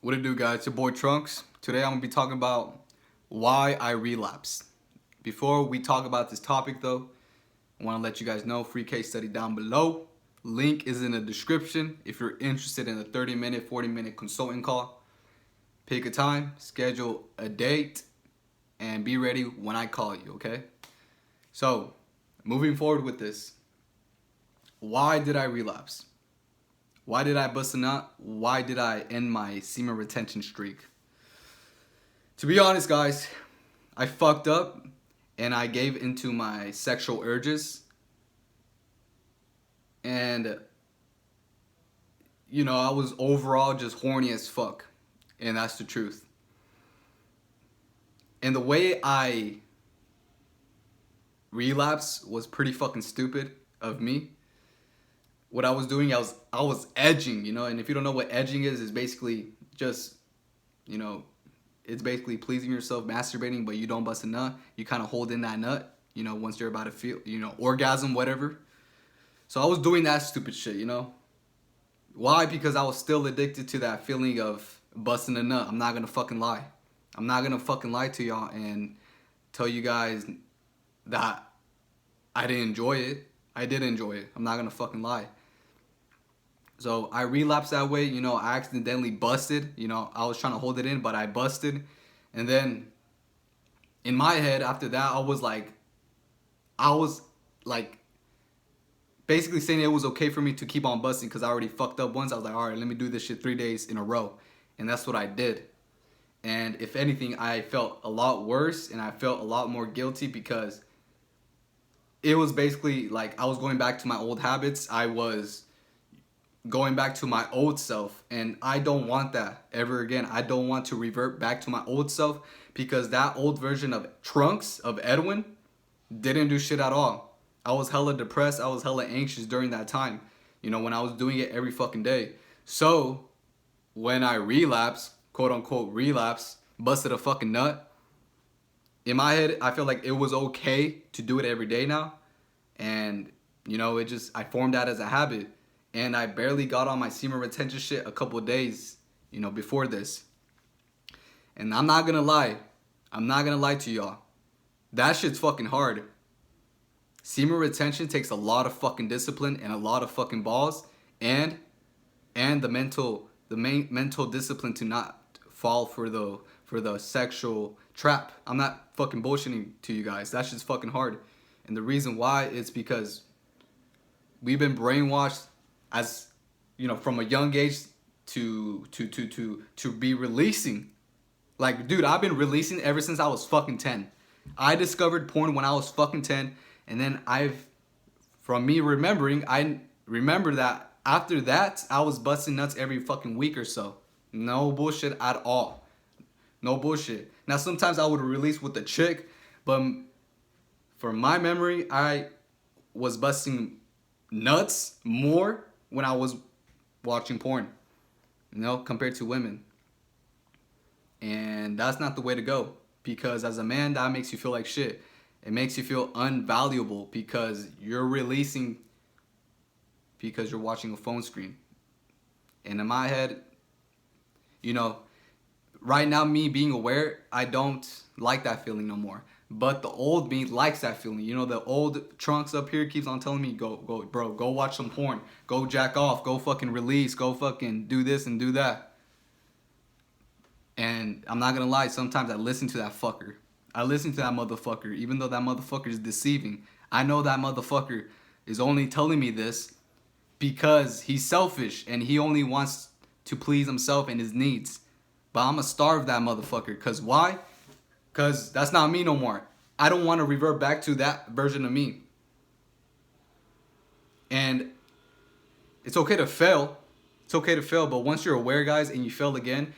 What it do, guys? It's your boy Trunks. Today I'm gonna be talking about why I relapsed. Before we talk about this topic though, I wanna let you guys know, free case study down below. Link is in the description if you're interested in a 30-minute, 40-minute consulting call. Pick a time, schedule a date, and be ready when I call you, okay? So, moving forward with this, why did I relapse? Why did I bust a nut? Why did I end my semen retention streak? To be honest, guys, I fucked up and I gave into my sexual urges. And, I was overall just horny as fuck. And that's the truth. And the way I relapsed was pretty fucking stupid of me. What I was doing, I was edging, and if you don't know what edging is, it's basically just, it's basically pleasing yourself, masturbating, but you don't bust a nut. You kind of hold in that nut, once you're about to feel, orgasm, whatever. So I was doing that stupid shit, Why? Because I was still addicted to that feeling of busting a nut. I'm not gonna fucking lie. I'm not gonna fucking lie to y'all and tell you guys that I didn't enjoy it. I did enjoy it. I'm not gonna fucking lie. So I relapsed that way, I accidentally busted, I was trying to hold it in, but I busted. And then in my head after that, I was like basically saying it was okay for me to keep on busting because I already fucked up once. I was like, all right, let me do this shit 3 days in a row. And that's what I did. And if anything, I felt a lot worse and I felt a lot more guilty because it was basically like I was going back to my old habits. I was going back to my old self, and I don't want that ever again. I don't want to revert back to my old self because that old version of Trunks, of Edwin, didn't do shit at all. I was hella depressed. I was hella anxious during that time, when I was doing it every fucking day. So when I relapsed, quote unquote relapse, busted a fucking nut, in my head, I feel like it was okay to do it every day now. And, I formed that as a habit. And I barely got on my semen retention shit a couple of days, before this. And I'm not gonna lie. I'm not gonna lie to y'all. That shit's fucking hard. Semen retention takes a lot of fucking discipline and a lot of fucking balls and the mental discipline to not fall for the sexual trap. I'm not fucking bullshitting to you guys. That shit's fucking hard. And the reason why is because we've been brainwashed as from a young age to be releasing. Like, dude, I've been releasing ever since I was fucking 10. I discovered porn when I was fucking 10, and then I remember that after that I was busting nuts every fucking week or so. No bullshit at all. No bullshit. Now sometimes I would release with a chick, but for my memory, I was busting nuts more when I was watching porn, compared to women. And that's not the way to go, because as a man, that makes you feel like shit. It makes you feel unvaluable because you're releasing because you're watching a phone screen. And in my head, right now, me being aware, I don't like that feeling no more. But the old me likes that feeling. The old Trunks up here keeps on telling me, go, bro, go watch some porn. Go jack off. Go fucking release. Go fucking do this and do that. And I'm not gonna lie, sometimes I listen to that fucker. I listen to that motherfucker, even though that motherfucker is deceiving. I know that motherfucker is only telling me this because he's selfish and he only wants to please himself and his needs. But I'm gonna starve that motherfucker. Because why? Because that's not me no more. I don't want to revert back to that version of me. And it's okay to fail. It's okay to fail. But once you're aware, guys, and you fail again,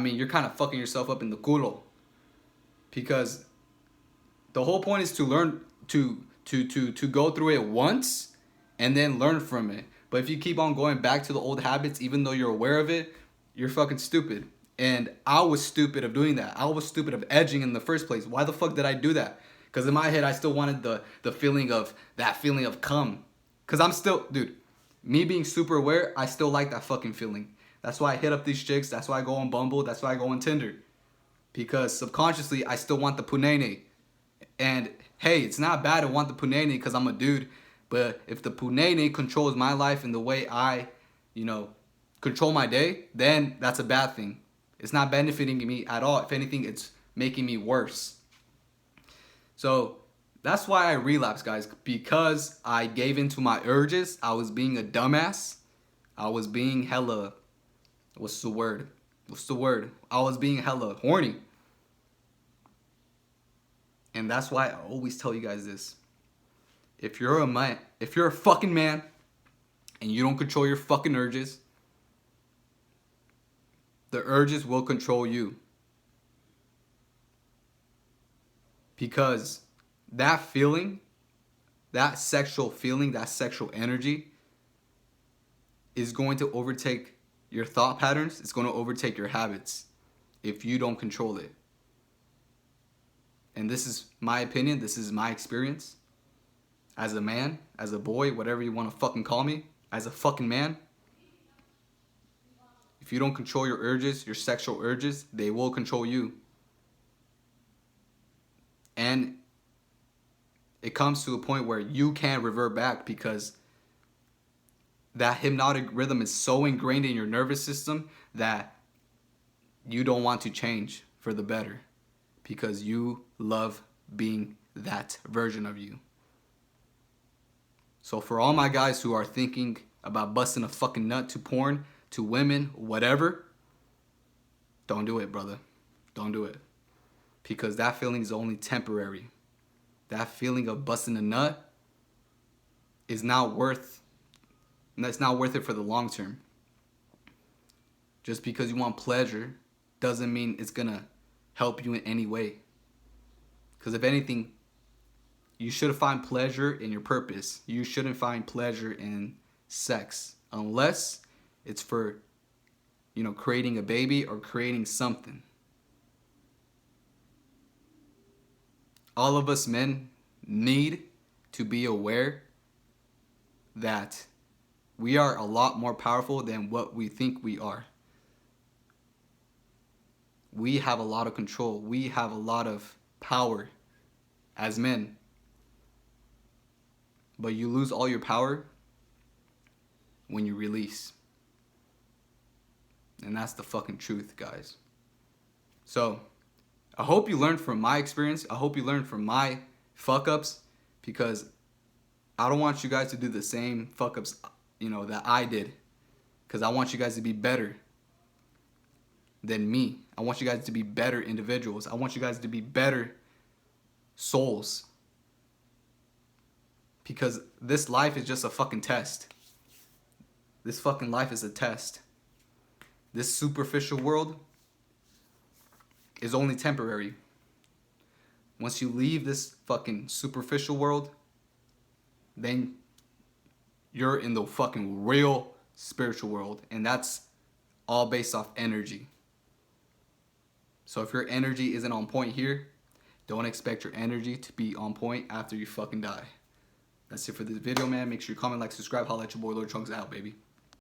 you're kind of fucking yourself up in the culo. Because the whole point is to learn to go through it once and then learn from it. But if you keep on going back to the old habits, even though you're aware of it, you're fucking stupid. And I was stupid of doing that. I was stupid of edging in the first place. Why the fuck did I do that? Because in my head, I still wanted the feeling of cum. Because I'm still, dude, me being super aware, I still like that fucking feeling. That's why I hit up these chicks. That's why I go on Bumble. That's why I go on Tinder. Because subconsciously, I still want the punene. And hey, it's not bad to want the punene because I'm a dude. But if the punene controls my life in the way I, control my day, then that's a bad thing. It's not benefiting me at all. If anything, it's making me worse. So that's why I relapsed, guys. Because I gave into my urges. I was being a dumbass. I was being hella... What's the word? I was being hella horny. And that's why I always tell you guys this. If you're a fucking man and you don't control your fucking urges, the urges will control you. Because that feeling, that sexual feeling, that sexual energy is going to overtake your thought patterns. It's going to overtake your habits if you don't control it. And this is my opinion. This is my experience. As a man, as a boy, whatever you want to fucking call me, as a fucking man, if you don't control your urges, your sexual urges, they will control you. And it comes to a point where you can't revert back because that hypnotic rhythm is so ingrained in your nervous system that you don't want to change for the better because you love being that version of you. So for all my guys who are thinking about busting a fucking nut to porn, to women, whatever, don't do it, brother. Don't do it. Because that feeling is only temporary. That feeling of busting a nut is not worth it for the long term. Just because you want pleasure doesn't mean it's gonna help you in any way. Because if anything, you should find pleasure in your purpose. You shouldn't find pleasure in sex unless it's for, creating a baby or creating something. All of us men need to be aware that we are a lot more powerful than what we think we are. We have a lot of control. We have a lot of power as men. But you lose all your power when you release. And that's the fucking truth, guys. So, I hope you learned from my experience. I hope you learned from my fuck-ups. Because I don't want you guys to do the same fuck-ups, that I did. Because I want you guys to be better than me. I want you guys to be better individuals. I want you guys to be better souls. Because this life is just a fucking test. This fucking life is a test. This superficial world is only temporary. Once you leave this fucking superficial world, then you're in the fucking real spiritual world. And that's all based off energy. So if your energy isn't on point here, don't expect your energy to be on point after you fucking die. That's it for this video, man. Make sure you comment, like, subscribe. Holla at your boy, Lord.Trunks out, baby.